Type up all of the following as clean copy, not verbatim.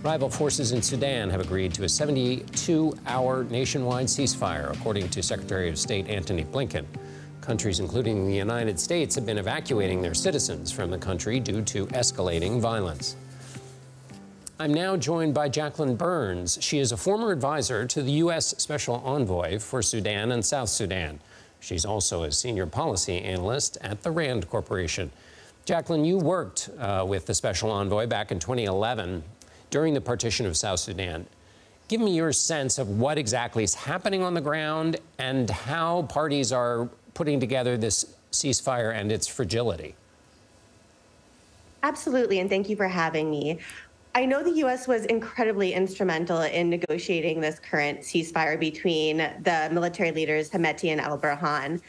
Rival forces in Sudan have agreed to a 72-hour nationwide ceasefire, according to Secretary of State Antony Blinken. Countries, including the United States, have been evacuating their citizens from the country due to escalating violence. I'm now joined by Jacqueline Burns. She is a former advisor to the U.S. Special Envoy for Sudan and South Sudan. She's also a senior policy analyst at the Rand Corporation. Jacqueline, you worked with the Special Envoy back in 2011 during the partition of South Sudan. Give me your sense of what exactly is happening on the ground and how parties are putting together this ceasefire and its fragility. Absolutely, and thank you for having me. I know the U.S. was incredibly instrumental in negotiating this current ceasefire between the military leaders Hemeti and al-Burhan.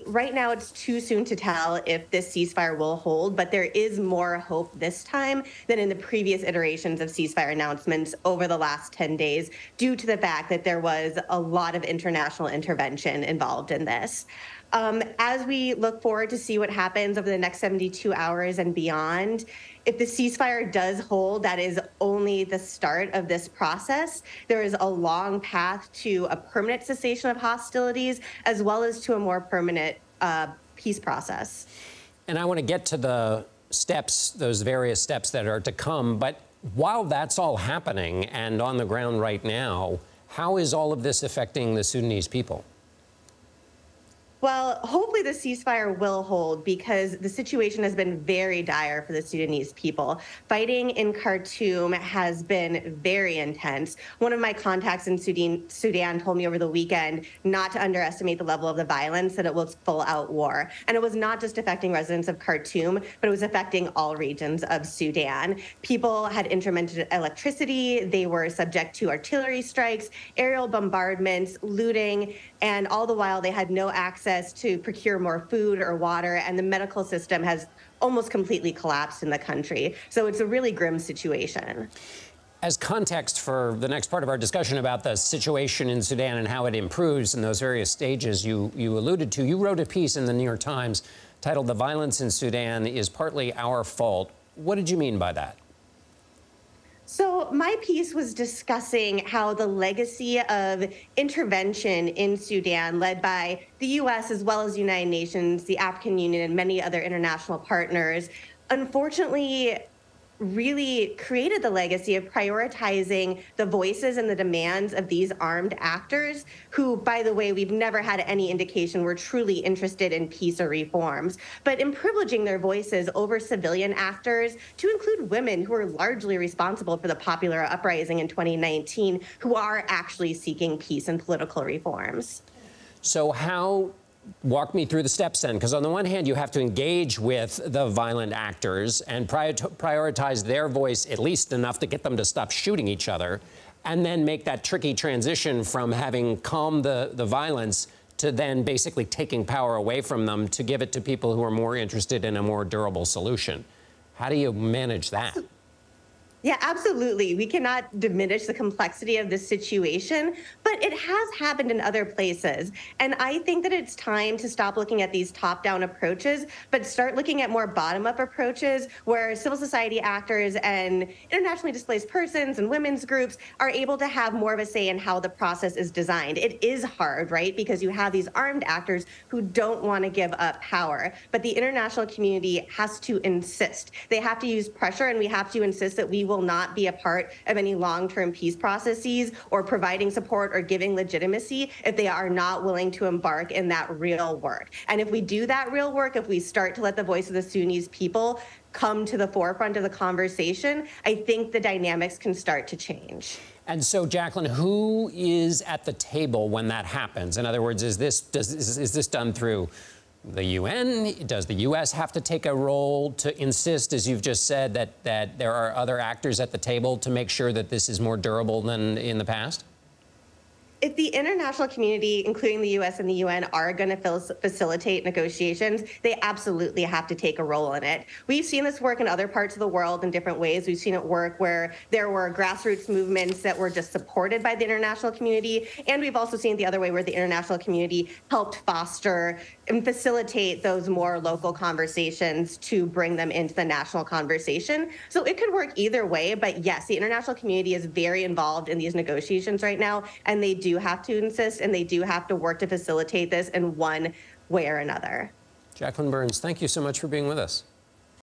Right now, it's too soon to tell if this ceasefire will hold, but there is more hope this time than in the previous iterations of ceasefire announcements over the last 10 days, due to the fact that there was a lot of international intervention involved in this. As we look forward to see what happens over the next 72 hours and beyond, if the ceasefire does hold, that is only the start of this process. There is a long path to a permanent cessation of hostilities, as well as to a more permanent peace process. And I want to get to the steps, those various steps that are to come. But while that's all happening and on the ground right now, how is all of this affecting the Sudanese people? Well, hopefully the ceasefire will hold, because the situation has been very dire for the Sudanese people. Fighting in Khartoum has been very intense. One of my contacts in Sudan told me over the weekend not to underestimate the level of the violence, that it was full-out war. And it was not just affecting residents of Khartoum, but it was affecting all regions of Sudan. People had intermittent electricity. They were subject to artillery strikes, aerial bombardments, looting, and all the while they had no access to procure more food or water, and the medical system has almost completely collapsed in the country. So it's a really grim situation. As context for the next part of our discussion about the situation in Sudan and how it improves in those various stages you alluded to, you wrote a piece in the New York Times titled "The Violence in Sudan is Partly Our Fault." What did you mean by that? So my piece was discussing how the legacy of intervention in Sudan, led by the U.S. as well as the United Nations, the African Union, and many other international partners, unfortunately really created the legacy of prioritizing the voices and the demands of these armed actors who, by the way, we've never had any indication were truly interested in peace or reforms, but in privileging their voices over civilian actors, to include women who are largely responsible for the popular uprising in 2019, who are actually seeking peace and political reforms. So walk me through the steps then, because on the one hand, you have to engage with the violent actors and prioritize their voice at least enough to get them to stop shooting each other, and then make that tricky transition from having calmed the violence to then basically taking power away from them to give it to people who are more interested in a more durable solution. How do you manage that? Yeah, absolutely. We cannot diminish the complexity of this situation, but it has happened in other places. And I think that it's time to stop looking at these top-down approaches, but start looking at more bottom-up approaches where civil society actors and internationally displaced persons and women's groups are able to have more of a say in how the process is designed. It is hard, right? Because you have these armed actors who don't want to give up power, but the international community has to insist. They have to use pressure, and we have to insist that we will not be a part of any long-term peace processes or providing support or giving legitimacy if they are not willing to embark in that real work. And if we do that real work, if we start to let the voice of the Sudanese people come to the forefront of the conversation, I think the dynamics can start to change. And so, Jacqueline, who is at the table when that happens? In other words, is this done through the UN? Does the U.S. have to take a role to insist, as you've just said, that there are other actors at the table to make sure that this is more durable than in the past? if the international community, including the U.S. and the UN, are going to facilitate negotiations, they absolutely have to take a role in it. We've seen this work in other parts of the world in different ways. We've seen it work where there were grassroots movements that were just supported by the international community, and we've also seen it the other way where the international community helped foster and facilitate those more local conversations to bring them into the national conversation. So it could work either way, but yes, the international community is very involved in these negotiations right now, and they do have to insist and they do have to work to facilitate this in one way or another. Jacqueline Burns, thank you so much for being with us.